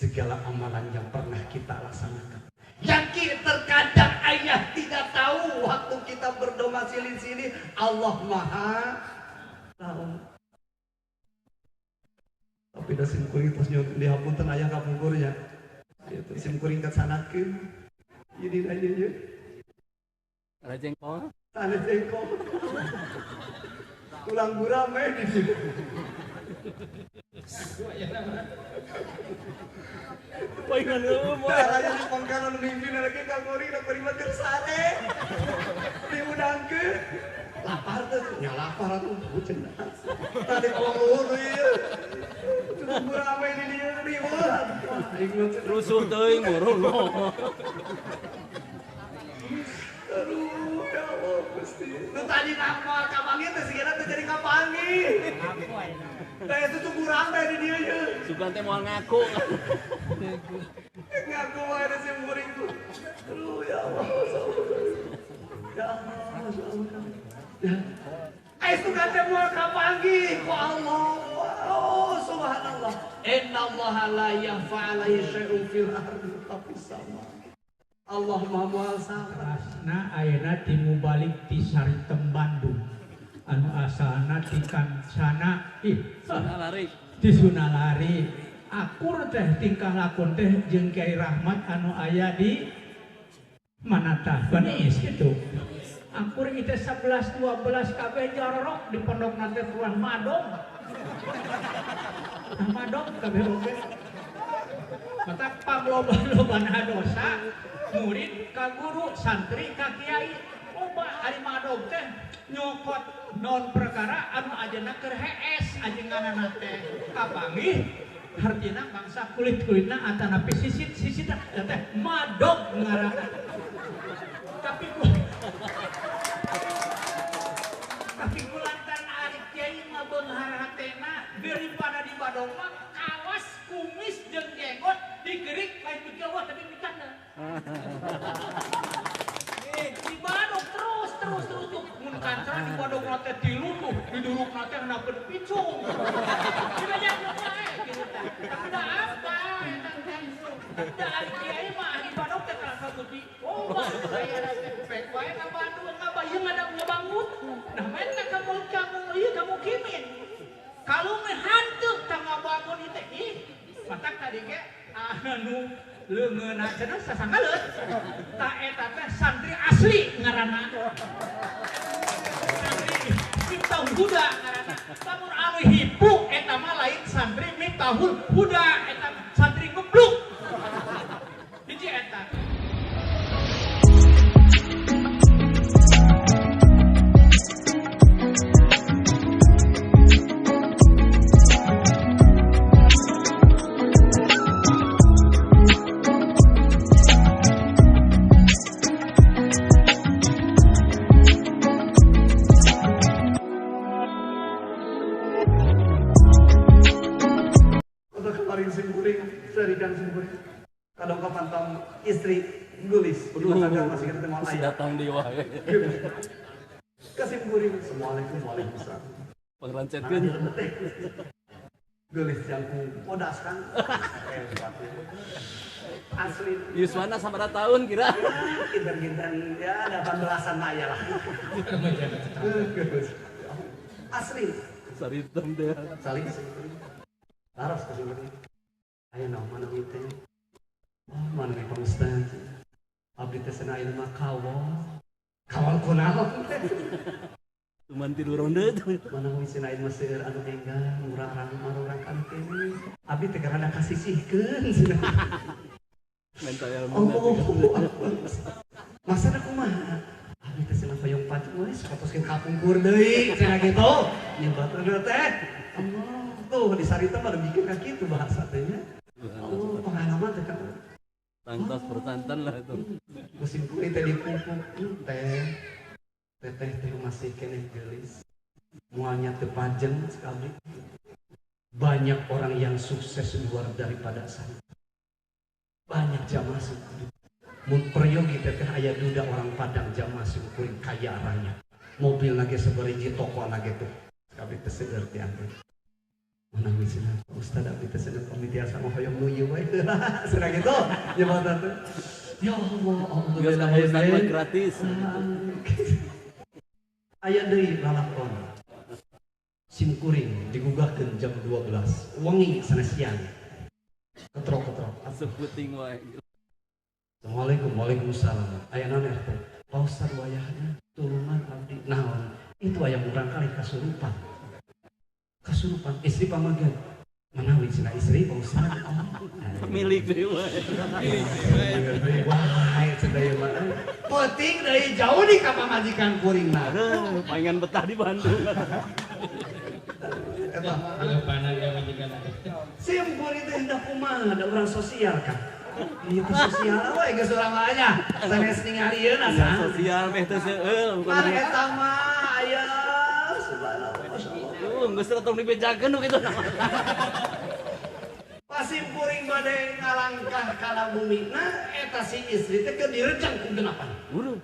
segala amalan yang pernah kita laksanakan. Yakin terkadang ayah tidak tahu waktu kita berdomisili sini, Allah Maha tahu. Tapi dah simkuring terus nyok dihapunten ayah kapungkurnya. Itu simkuring kesanakeun. Jadi aja ya. Ada jengkol? Ada jengkol. Tulang gurame di sini. Paingan lu, Caranya di pangkalan mimpin lagi kagori nak perima tersare. Diundangkeun. Lapar tuh, nya lapar atuh bucen. Tadi kalau luhur ieu. Tulang gurame di dieu ribut. rusuh teuing murung lo. Aduh, ya Allah, Gusti. Lu tadi nama kapangi teh sigana teh jadi kapangi. Teh itu tuh kurang teh di dieu ye. Sugan teh moal ngaku. Ngaku wae da sim kuring tuh. Aduh, ya Allah. Ya Allah. Ya. Itu kata moal kapangi ku Allah. Oh, subhanallah. Innallaha la yakhfa 'alaihi syai'un fil ardi wa fis sama. Allah Maha Sabar. Nah, ayeuna timu balik ti Saritem Bandung. Anu asalna ti Kancana, Sunalari. ti Sunalari. Akur teh tingkah lakon teh jeung Kiai Rahmat anu aya di Manatah, Banis gitu. Akur itu 11 12 kabeh jorok di pondok nate tuan madong. Nah, madong kabeh oge. Mata pangloba-lobana dosa. Murid ka guru, santri ka kiai, loba ari madog teh nyokot non perkara anu ajeuna keur hees ajenganana teh kapanggih hartina bangsa kulit-kulitna atana pe sisit teh madog ngaranna. Tapi kulantaran ari kiai mah beunghar hatena daripada di badog mah kawas kumis jeung jenggot digerik lain pikir wah tapi mikirna di badog terus tuh mun kancan di badog nate tilutuh diduruk nate hanapeun picung dibanyak wae gitu tah tapi da apa da ari kiai mah di badog teh kana kabudi oh aya teh pek wae ka Bandung ngabayang ada ngabangut nah main kamu ieu kamu kimin kalau hantu tang ngabangun teh ih matak tadi ge anu leungeunna cenah sasangaleut ta eta teh santri asli ngaranna santri Miftahul Huda ngaranna lamun anu hipu eta mah lain santri Miftahul Huda eta santri ngebluk hiji eta. Kadang kapan tam istri gulis di masakan masih kita mau ayah datang di wae. Kasih guring assalamualaikum waalaikumsalam. Pengrancetkeun. Gulis yang ku podas kan. Asli. Yuswana sabaraha tahun kira? Kinten-kinten ya 18-an aya lah. Asli. Saritem teh. Saling laras kasih guring. Ayo mana teh? Mana nih Pak Ustaz? Abdi teh cenah ilmu kawal kunaon? Cuman tidur ronde tuh. Mana we cenah ilmu seueur anu enggal murarang marurakan kene. Abdi teh karana kasisihkeun cenah. Mental ilmu. Oh, masana kumaha? Abdi teh cenah payung pacung we sakatoskeun kapungkur deui cenah kitu. Nyebatkeun teh. Allah, tuh di Sarita mah bikin ka kitu bahasa teh nya. Oh, pengalaman teh kan. Tangkas persantan lah itu. Musim kulit teh dipupuk teh masih kene gelis. Mualnya teu pajeng sekali. Banyak orang yang sukses luar daripada saya. Banyak jamaah syukur. Mun peryogi teh aya duda orang Padang jamaah syukur kaya raya. Mobil lagi seberiji toko lagi tuh. Kabeh teu seueur ti angkeun. Mana wisina Pak Ustad abdi teh cenah pamitia sama hoyong nuyu we. Cenah gitu. Ya Pak. Ya Allah, Geus ka Pak Ustad mah gratis. Aya deui lalakon. Simkuring digugahkeun jam 12. Wengi sanasian. Ketrok-ketrok. Asup puting wae. Assalamualaikum, waalaikumsalam. Aya naon RT? Pak Ustad wayahna tulungan abdi. Naon? Itu aya barangkali kasurupan. Kasurupan istri pamagan. Manawi cenah istri Pak Ustad. Milik deui wae. Wah, cenah ieu mah. Penting deui jauh di ka pamajikan kuringna. Pengen betah di Bandung. Eta Anggapanan ya majikan. sim kuring teh hendak kumaha ada urang sosial kan. Ieu teh sosial we geus urang aya. Sanes ningalieun asa. Sosial meh teh seueul. Mana eta mah aya subhanallah. Geus tong dibejakeun nu kitu. Pasim kuring bade ngalangkah kana bumina eta si istri teh keur direjang ku genapan. Uruh.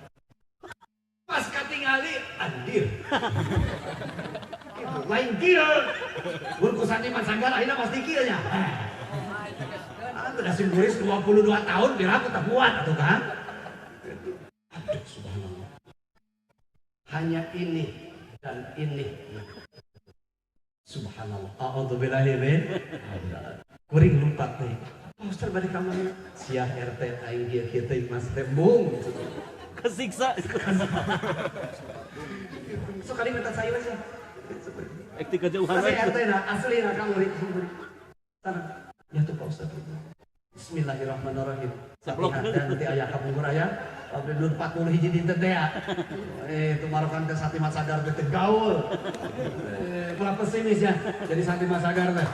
Pas katingali andir. Itu lain kieu. Mun ku sandiman sanggar akhirna pasti kieu nya. Udah sim kuring 22 tahun biraku tak kuat atuh kan. Aduh subhanallah. Hanya ini dan ini. Subhanallah. A'udzubillahi min. Kuring lupa teh. Pak Ustaz bade ka mana? Sia RT aing kieu kieu teh Mas teh bung. Kesiksa. So kali minta saya aja. Ek ti kejauhan Asli wae. RT na, asli na kamu ri. Sana. Ya tuh Pak Ustaz. Bismillahirrahmanirrahim. Sablok. Nanti aya kabungkur aya. Abdi nu 40 hiji dinten teh ya. Itu marokan teh Satimat Sagar teh gaul. Pula pesimis ya. Jadi Satimat Sagar teh.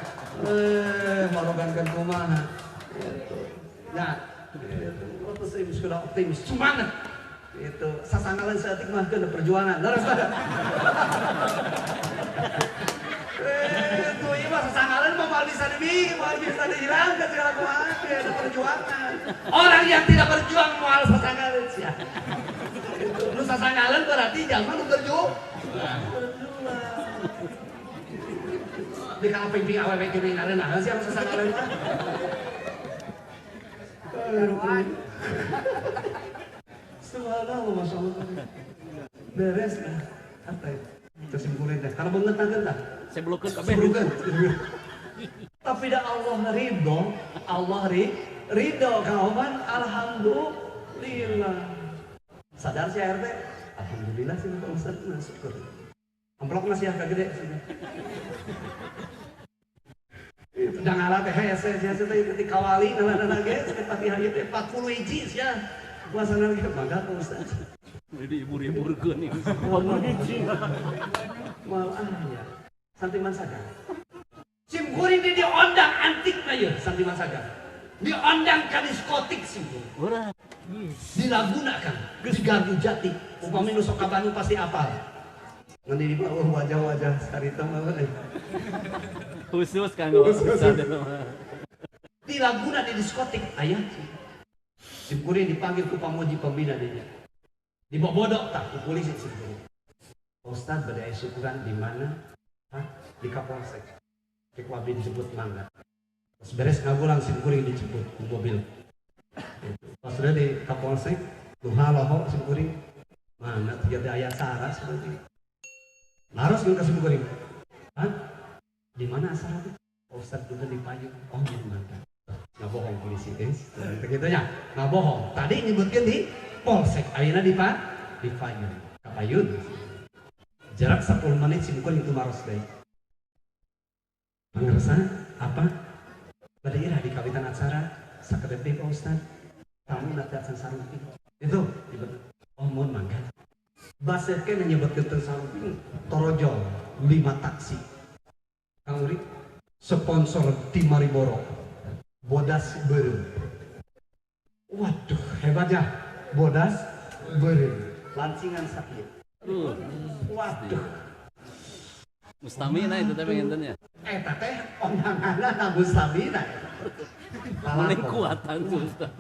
Marokan kumaha. Gitu. Ya. Pula pesimis kudu optimis. Semangat. Itu sasangalan saeutik mah keun perjuangan. Leres tah. Itu ieu mah sasangalan mah moal bisa dibikin, moal bisa dihilangkan segala kumaha ada perjuangan. Orang yang tidak berjuang moal sasangalan sia. Itu nu sasangalan berarti jalma nu berjuang. Di kana pingping awewe geuning areuna sia sasangalan mah. Subhanallah, Masya Allah. Beres lah. Apa itu? Kesimpulan dah. Karena banget dah. Saya blokeun kabeh. Tapi dah Allah ridho. Allah ridho kawan. Alhamdulillah. Sadar si RT? Alhamdulillah sih Pak Ustaz. Nah, syukur. Amplop masih agak gede. Udah ngalah teh hese. Saya teh dikawali. Nana guys. Tapi hanya 40 hiji ya. Puasana lagi mangga Pak Ustaz. Jadi ibur-iburkeun nih. Warna hiji. Malah ya. Santiman Sagar. Sim kuring di diondang antik na ye Santiman Sagar. Diondang ka diskotik sim kuring. Urang. Dilagunakan geus Gardu Jati. Upami nu sok ka Bandung pasti apal. Ngan di bawah wajah-wajah sarita mah euy. Khusus kanggo Ustad. Dilaguna di diskotik aya. Sim kuring dipanggil ku pamoji pembina dinya. Dibobodok tak ku polisi sim kuring. Ustaz bade syukuran di mana? Hah? Di Kapolsek. Kek wabi disebut mangga. Pas beres ngagulang sim kuring dijemput ku mobil. Pas udah di Kapolsek, duha loho sim kuring. Mana tiga aya sara seperti. Laros ngeun ka sim kuring. Hah? Di mana asal itu? Ustaz juga di payung. Oh, di mana? Nggak bohong polisi guys. Begitu ya, nggak bohong. Tadi nyebutkan di Polsek, ayeuna di payung. Kapayun. Jarak 10 menit simkuring itu maros deui. Pangersa apa? Bade irah di kawitan acara sakedep deui Pak Ustaz. Tamu nanti akan sarumping. Itu oh mohon mangga. Basepkeun nyebutkeun teu sarumping torojol 5 taksi. Kang Uri sponsor tim Mariboro. Bodas beureum. Waduh, hebatnya. Bodas beureum. Lancingan sakieu. Waduh. Mustamina itu tapi ngenten ya. Eta teh ondanganna Mustamina. Paling kuatan tuh Ustaz.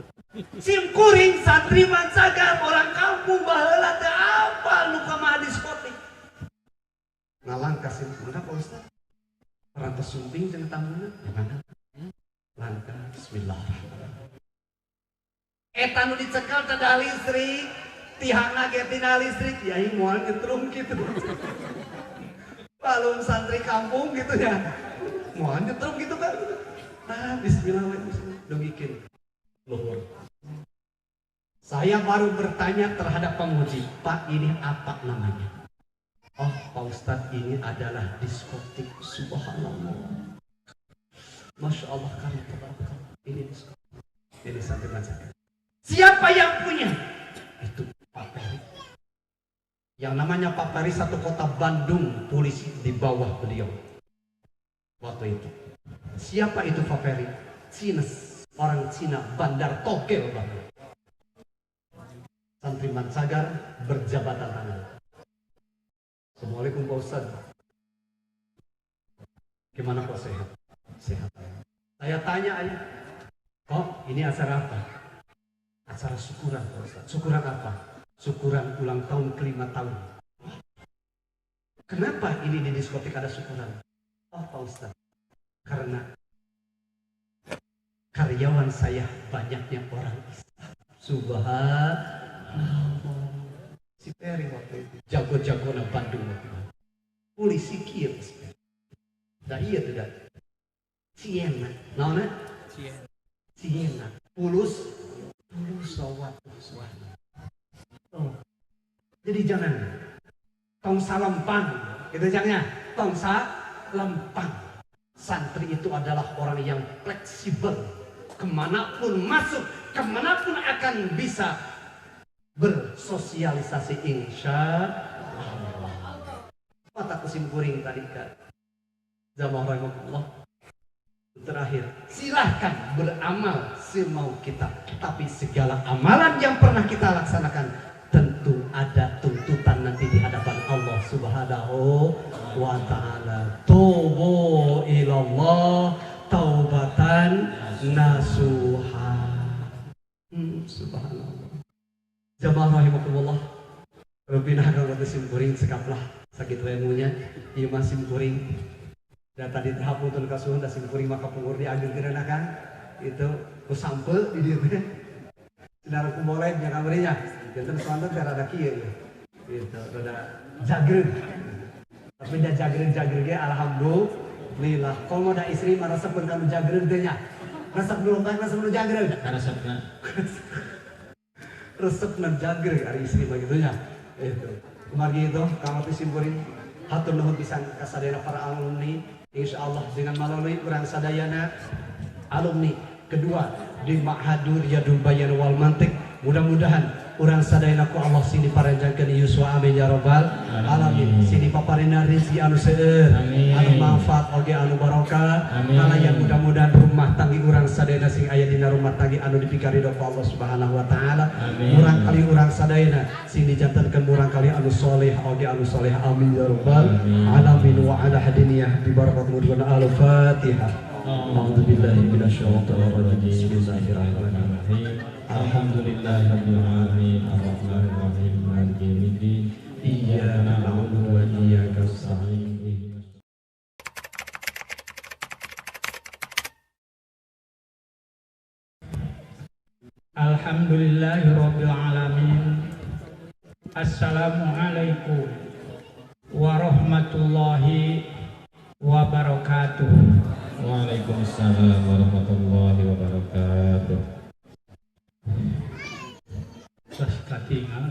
Sim kuring Santriman Sagar orang kampung baheula teh apal nu ka mah diskotik. Ngalangkah sim kuring Pak Ustaz. Peran teu sumping cenah tamunya. Gimana? Langkah bismillahirrahmanirrahim. Eta nu dicekel teh da listrik, tihangna ge tina listrik, yai moal nyetrum kitu. Balum santri kampung gitu ya. Moal nyetrum gitu kan. Bismillah we bismillah. Dongikeun. Luhur. Saya baru bertanya terhadap pemuji, Pak ini apa namanya? Oh Pak Ustadz ini adalah diskotik. Subhanallah. Masya Allah kami tabarakallah. Ini diskotik. Ini sampai macam. Siapa yang punya? Itu Pak Peri. Yang namanya Pak Peri satu kota Bandung, polisi di bawah beliau. Waktu itu. Siapa itu Pak Peri? Cines, orang Cina, Bandar Togel Bandung. Santriman Cagar berjabatan tangan. Assalamualaikum Pak Ustaz. Gimana kok sehat? Sehat. Saya tanya ayah. Oh ini acara apa? Acara syukuran Pak Ustaz. Syukuran apa? Syukuran ulang tahun ke-5 tahun. Kenapa ini di diskotik ada syukuran? Oh Pak Ustaz. Karena karyawan saya banyaknya orang Islam. Subhanallah. Si Peri waktu itu jago-jago na Bandung waktu itu. Polisi kieu si Peri. Da iya tuh da. Ciena, naonna? Ciena. Pulus sawat suara. Oh. Jadi jangan tong salempang, gitu jangan. Tong salempang. Santri itu adalah orang yang fleksibel. Kemanapun masuk, kemanapun akan bisa bersosialisasi insya Allah. Mata kusimpuring tadi kan Jamaah rahimahullah. Terakhir, silahkan beramal semau kita, tapi segala amalan yang pernah kita laksanakan tentu ada tuntutan nanti di hadapan Allah Subhanahu wa ta'ala. Tubu ilallah taubatan nasuha. Subhanallah. Jamaah rahimakumullah. Rabbina kanggo simkuring sekaplah sakit ilmunya ieu mah simkuring. Da tadi tahap putun kasuhun da simkuring maka pungur diageurkeun kan itu ku sampeul di dieu teh. Cenah ku boleh nya kamarinya. Janten soalna teh rada kieu gitu, rada jagreg. Tapi da jagreg-jagreg ge alhamdulillah. Kalau da istri mah resepkeun kanu jagreg teh nya. Resep dulu kan resep nu jagreg. Resepna. Resep nan jagreg ari istri bagitunya. Itu. Kemarin itu kalau disimpurin hatur nuhun pisan ka sadayana para alumni, insyaallah dengan melalui urang sadayana alumni kedua di Ma'hadur Riyadul Bayan wal Mantiq, mudah-mudahan urang sadayana ku Allah sini parenjangkeun yuswa amin ya rabbal alamin. Sini paparina rezeki anu seueur, anu manfaat oge anu barokah. Kalayan mudah-mudahan rumah tangga urang sadayana sing aya dina rumah tangga anu dipikari ridho Allah Subhanahu wa taala. Urang kali urang sadayana sing dijantankeun urang kali anu saleh oge anu saleh amin ya rabbal alamin. Wa ala hadiniyah bi barakat mudhun al-Fatihah. A'udzubillahi minasyaitonir rajim. Bismillahirrahmanirrahim. Alhamdulillahirabbil alamin arrahmanir rahim maliki yaumiddin iyyaka na'budu wa iyyaka nasta'in. Alhamdulillahirabbil alamin. Assalamualaikum warahmatullahi wabarakatuh. Waalaikumsalam warahmatullahi wabarakatuh. Terus katingal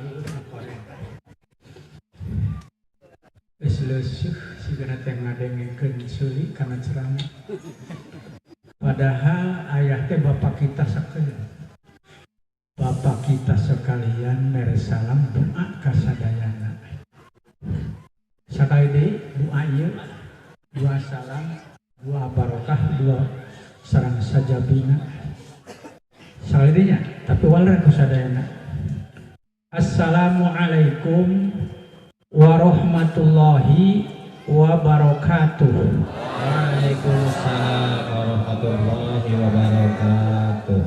geus leusuh sigana teh ngadengkeun seuli kana ceramah. Padahal ayah teh bapak kita sakeueun. Bapak kita sekalian mere salam doa ka sadayana. Sakali deui doa ieu, dua salam, dua barokah, dua sareng sajabina. Saladinya, tapi walar ku sadayana. Assalamualaikum warahmatullahi wabarakatuh. Waalaikumsalam warahmatullahi wabarakatuh.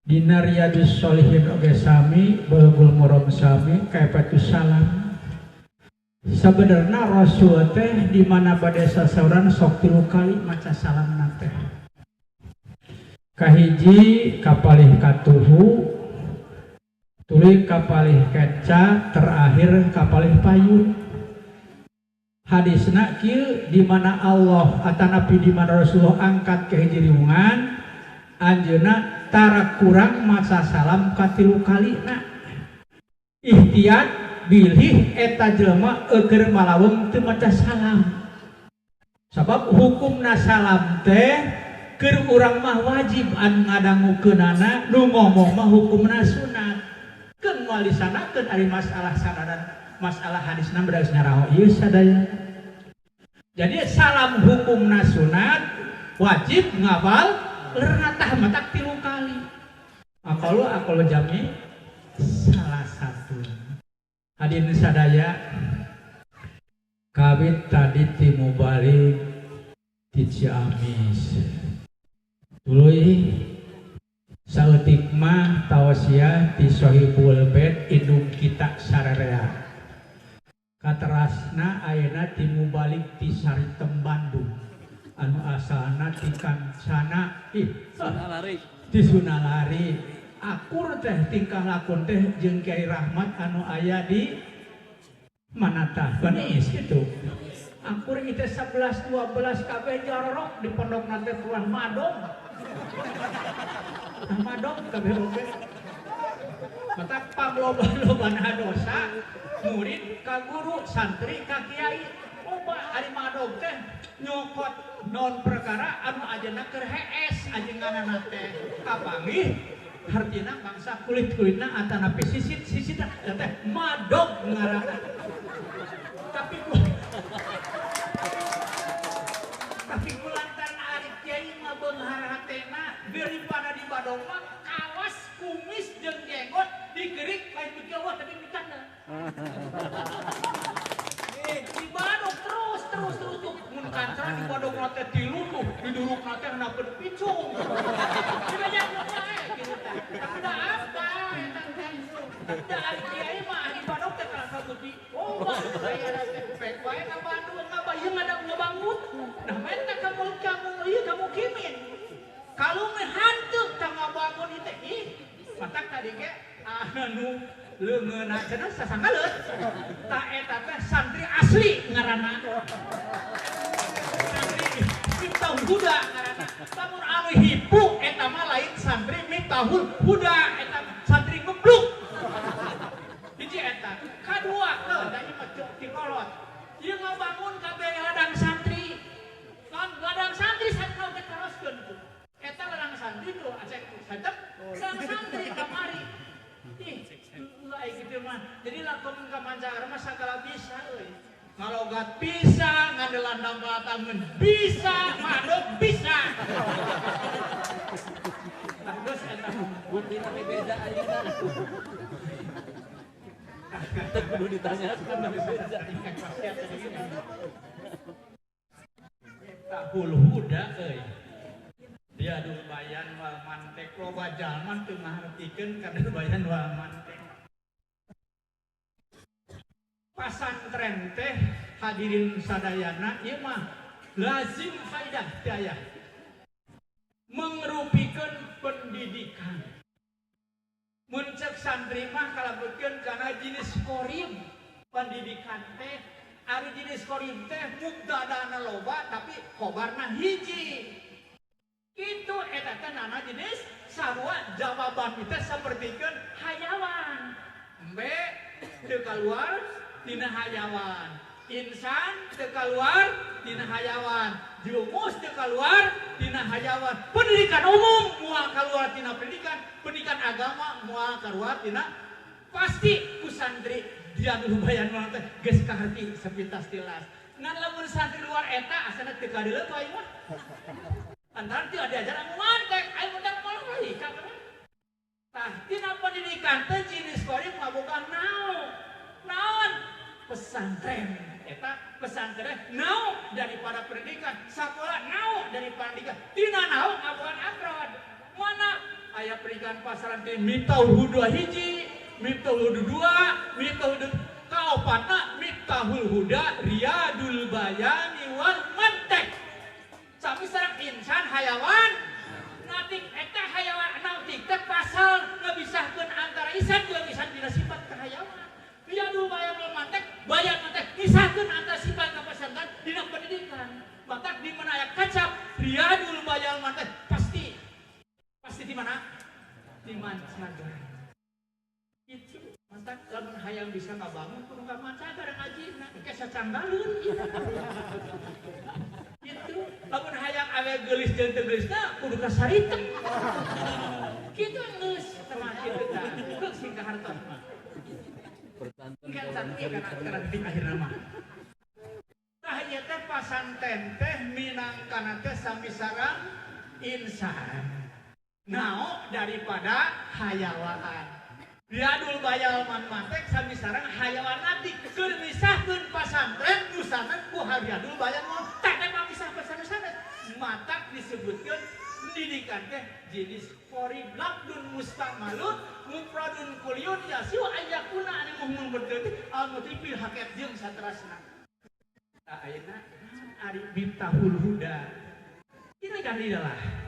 Dina Riyadus Sholihin oge sami Bulughul Maram sami kaepatus salam. Sebenarnya Rasul teh di mana bade sasaran sok 3 kali maca salamna teh. Kahiji kapalih katuhu, tuluy kapalih keca, terakhir kapalih payun. Hadisna kieu di mana Allah atanapi di mana Rasulullah angkat ke hiji riungan anjeunna tara kurang maca salam ka 3 kalina. Ihtiyat bilih eta jelema eukeur malaweng teu maca salam. Sabab hukumna salam teh keur urang mah wajib anu ngadangukeunana, nu ngomong mah hukumna sunat. Keun moal disanakeun ari masalah sanadan masalah hadisna bedaus nyaraho ieu sadaya. Jadi salam hukumna sunat, wajib ngabal lerna tah matak 3 kali. Akalu jami salah satu. Hadirin sadaya, kawit tadi timu balik di Ciamis. Tuluy saeutik mah tausiah di Sohibul Bait indung kita sararea. Katerasna ayeuna timu balik di Saritem Bandung. Anu asalna ti Kancana Sunalari. di Sunalari. Akur teh tingkah lakon teh jeung Kiai Rahmat anu aya di mana tah Banis gitu. Akur kita 11 12 kabeh jorok di pondok nate tuan madong. Madong kabeh oge. Mata pangloba-lobana dosa murid ka guru, santri ka kiai. Loba ari madong teh nyokot non perkara anu ajeuna keur hees ajenganna teh kapanggih. Hartina bangsa kulit-kulitna atanapi sisit teh madog ngaranna. Tapi kulantaran ari kiai mah beunghar hatena daripada di badog mah kawas kumis jeung jenggot digerik lain beuki tapi mikanda. Di badog terus tuh mun kancara di badog teh tilu tuh diduruk teh hanapeun picung. Dibanyak wae gitu tah. Tapi da apa eta teh. Da ari kiai mah di badog teh kana sabuti. Oh, aya teh pek wae ka Bandung ngabayang ngadang ngabangun. Nah, eta kamu kimin. Kalau meh hanteu tah ngabangun ieu teh ih. Matak tadi ge anu leungeunna cenah sasangaleut. Tah eta teh santri asli ngaranna. Santri Miftahul Huda ngaranna. Lamun anu hipu eta mah lain santri Miftahul Huda, eta santri gebluk. Hiji eta. Kadua teh da ieu mah cok ti kolot. Ieu ngabangun kabeh ladang santri. Ladang santri satna teh teruskeun tuh. Eta ladang santri tuh acek sadep ladang santri kamari. Ih, lain gitu mah. Jadi lamun ka mancanegara mah sagala bisa euy. Ngalogat bisa, ngadelandang balatangeun bisa, madog bisa. Terus eta Bukti tapi beda ayeuna. Teu kudu ditanyakeun tapi beda. Tahul Huda euy. Dia dulu bayan wal mantek loba jalma teu ngartikeun kana bayan wal mantek. Pasantren teh hadirin sadayana ieu mah lazim faidah daya. Mengrupikeun pendidikan. Mun ceuk santri mah kalebetkeun kana jenis korim pendidikan teh ari jenis korim teh mubtadana loba tapi khobarna hiji. Itu eta teh nana jenis sarua jawaban kita sapertikeun hayawan. Embe teu kaluar tina hayawan. Insan teu kaluar tina hayawan. Jumus teu kaluar tina hayawan. Pendidikan umum moal kaluar tina pendidikan agama moal kaluar tina pasti ku santri dia dulu bayan mah teh geus kaharti sepintas tilas. Ngan lamun santri luar eta asana teu kadeuleu bae mah. Antara teu ada ajaran mantek, ayo mendak moal deui ka mana? Tah tina pendidikan teh jenis korim ngaboga naon pesantren eta pesantren naon daripada pendidikan, sekolah naon dari pendidikan, tina naon ngaboga akrod. Mana aya pernikahan pasaran teh mitauhul dua hiji, mitauhul dua, mitauhul kaopatna mitahul huda riyadul bayani wal mantek. Sami sareng insan hayawan natik eta hayawan natik teh pasal ngebisahkeun antara insan jeung insan dina sifat kahayawan. Riyadul bayan wal mantek, bayan mantek misahkeun antara sifat kapasangan dina pendidikan. Maka di mana aya kacap riyadul bayan wal mantek pasti di mana? Di mancanegara. Itu mantak lamun hayang bisa ngabangun kudu ka mancanegara ngajina ke sacanggalun. Gitu. Lamun hayang awe geulis jeung teu geulisna kudu ka saritem. Kitu geus sama kitu tah. Geus sing ka hartos mah. Pertanten kana di akhirna mah. Tah ieu teh pasanten teh minangkana teh sami sareng insan. Nao daripada hayawaan. Riyadul bayal man mantek sami sareng hayawan nanti keur misahkeun pasantren nusanan ku riyadul bayal man tak teh misah pasanusanan matak disebutkeun pendidikan teh jenis qori labdun mustamalun mufradun kulyun yasu ayyakuna anu muhmun berarti al-mutifil hakikat jeung saterasna. Tah ayeuna ari bintahul huda. Ini kan idalah.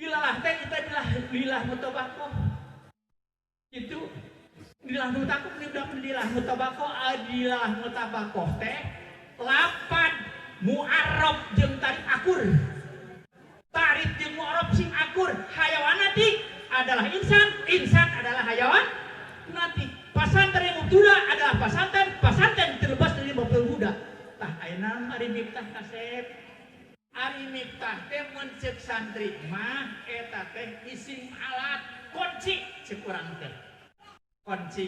Ilalah teh kita lilah mutabakoh. Itu lilah mutabakoh lilah mutabakoh adilah mutabakoh teh lapan mu'arrab jeung tarik akur. Tarik jeung mu'arrab sing akur hayawan natik adalah insan, insan adalah hayawan natik. Pasantren mubtuda adalah pasantren terlepas dari mubtuda. Tah ayeuna ari miftah kasep. Ari miftah teh mun ceuk santri mah eta teh isim alat kunci ceuk urang teh. Kunci.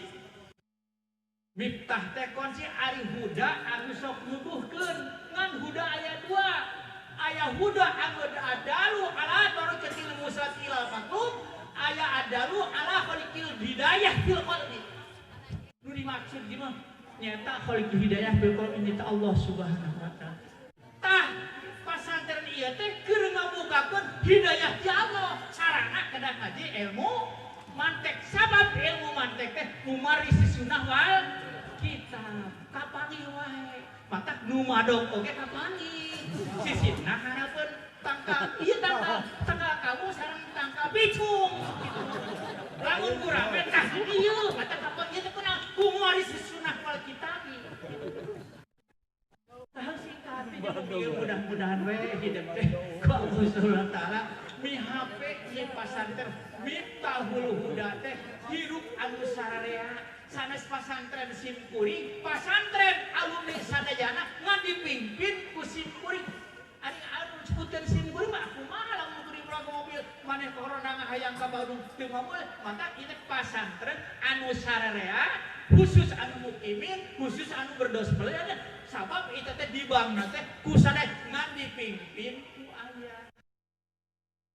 Miftah teh kunci ari huda anu sok nuduhkeun ngan huda aya dua. Aya huda anu adalu ala barakatil musrat ilal matlub, aya adalu ala khaliqil hidayah fil qalbi. Nu dimaksud di mah nyata khaliqil hidayah fil qalbi nyata Allah Subhanahu wa taala. Tah pasantren ieu teh keur ngabukakeun hidayah ti Allah sarana kada ngaji ilmu mantek sabab ilmu mantek teh mumarisi sunnah wal kitab kapangi wae matak nu madog oge kapangi sisina harapeun tangkal ieu tangkal kamu sareng tangkal bicung lamun kurang mah tah ieu matak kapangi teh kunaon mumarisi sunnah wal kitab. Tahun singkat mudah-mudahan we hidup teh ku Allah Subhanahu wa taala mihape ieu pasantren mitahul huda teh hirup anu sararea sanes pasantren simkuring pasantren alumni sadayana ngan dipimpin ku simkuring ari anu sebutan simkuring mah kumaha lamun kuring melaku mobil maneh corona ngahayang ka Bandung teu mobil maka ieu pasantren anu sararea khusus anu mukimin khusus anu berdos beuleuh sabab itu teh di bangna teh ku sadaya ngan dipimpin ku aya.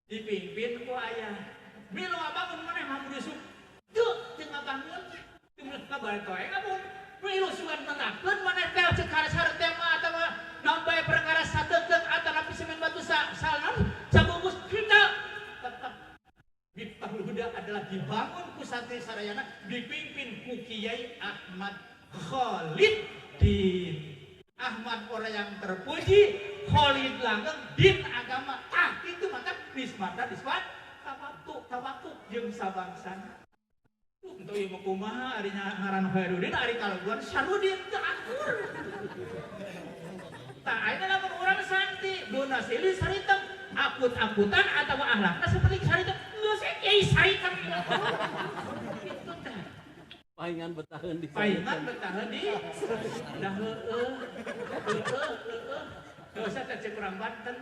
Dipimpin ku aya. Milu ngabangun maneh hamun isuk. Teu teu ngabangun. Teu ngabangun toe ngabun. Milu sugan mengakeun maneh teh ceuk hareup teh mah atawa nambah perkara sadeuk atawa semen batu salnon sabungkus kita tetap Miftahul Huda adalah dibangun ku santri sarayana dipimpin ku Kiai Ahmad Khalid Ahmad orang yang terpuji, Khalid langgeng din agama. Itu maka nismata tawatuk jeung sabangsan. Untuk ieu mah kumaha ari ngaran Khairuddin ari kalaguan Sarudin teu akur. Tah ayeuna lamun urang santi dona silih saritem akut-akutan atawa ahlakna seperti saritem geus kiai saritem. Kitu tah. Paingan betaheun di Paingan betaheun di dah heueuh dosa teh cek urang Banten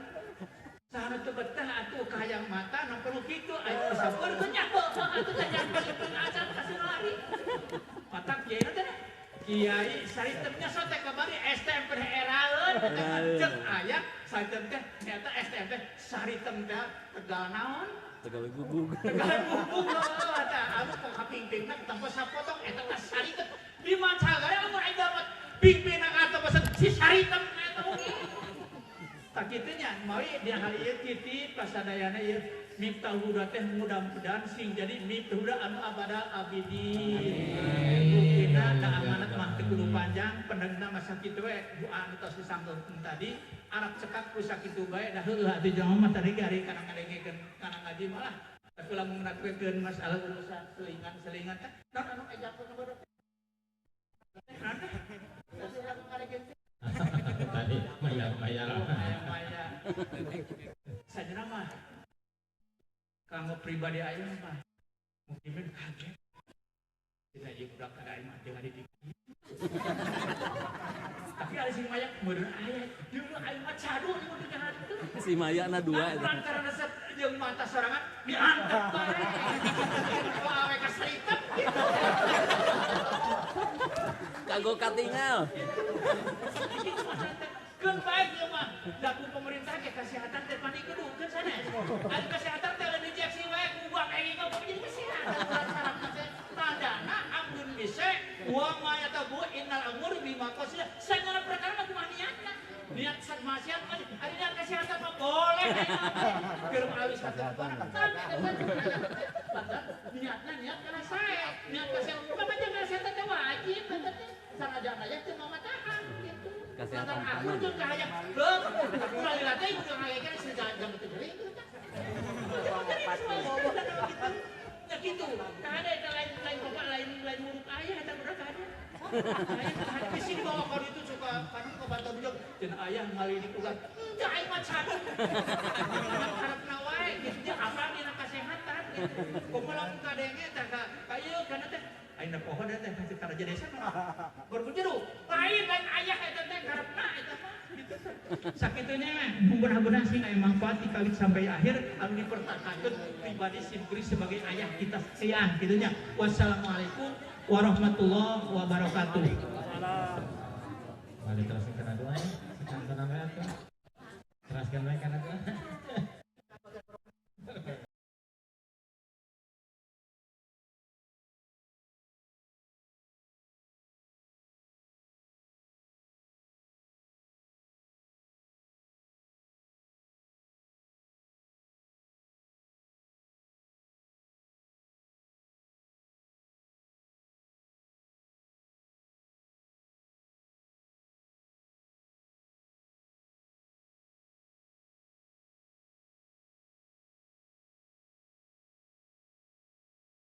sahana teu betah atuh kahayang mata nu perlu kitu aya sabeurkeun nya atuh teh jangan acan kasih lari matak kiai teh kiai saritemnya sote kabari STM perheraeun cek aya saritem teh nyata STM teh saritem teh Tegal naon Tegal gugug eta anu kok kapingpingna tanpa sapotong eta teh saritem di mancanegara lamun aya dapat pingpingna kata pesan si saritem eta oge tak kitu nya mawi dia hari ieu titip pasadayana ieu miftahul teh mudah-mudahan sing jadi miftahul anu abada abidin. Buktina da amanat mah teu kudu panjang pendengna masa kitu we doa anu tos disampaikan tadi arep cekak ku sakitu bae dah heueuh atuh jelema mah tadi gari kana ngadengekeun kana ngaji malah tapi lamun ngadekeun masalah urusan selingan teh naon anu ejakeun bodoh Tadi maya sajeuna mah kanggo pribadi ayeuna mah mungkin kaget kita ieu budak kada aing mah jeung di tapi ada sing mayak meureun aya jeung aing mah cadu di mun teh hari teh Si Maya na dua eta. lantaran resep jeung mata sorangan diangkat bae awe kasritep gitu Kanggo katingal. Keun baik ieu mah daku pemerintah ge kesehatan teh pandi kudu keun sanes anu kesehatan teh lain injeksi wae ku buang aing mah jadi kesehatan sarana teh tandana amrun bisa wa ma yatabu innal amur bima qasida sagala perkara mah kumaha niatna niat sak maksiat mah ari niat kesehatan mah boleh keur awis kata niatna niat kana sae niat kesehatan mah jeung kesehatan teh wajib teh sanadana aya teu mamatahan gitu Kesehatan aku pangan. juga kayak belum aku lagi latih udah ngayaknya sejak jam itu jadi ya gitu ada itu lain bapak lain murid ayah ada berapa ada ayah di sini bawa kau itu suka karena kau bantu bujang dan ayah ngali di kulan enggak ayah macam harap nawai gitu dia apa dia kesehatan gitu kau malam kadangnya tak kayu karena teh aina pohon teh kasih taraja desa berbujeru lain ayah eta teh karepna eta mah gitu sakitunya mah mudah-mudahan sing aya manfaat dikawit sampai akhir anu dipertahankeun pribadi Simpri sebagai ayah kita sayang gitunya wassalamualaikum warahmatullahi wabarakatuh. Mari terus kita doa.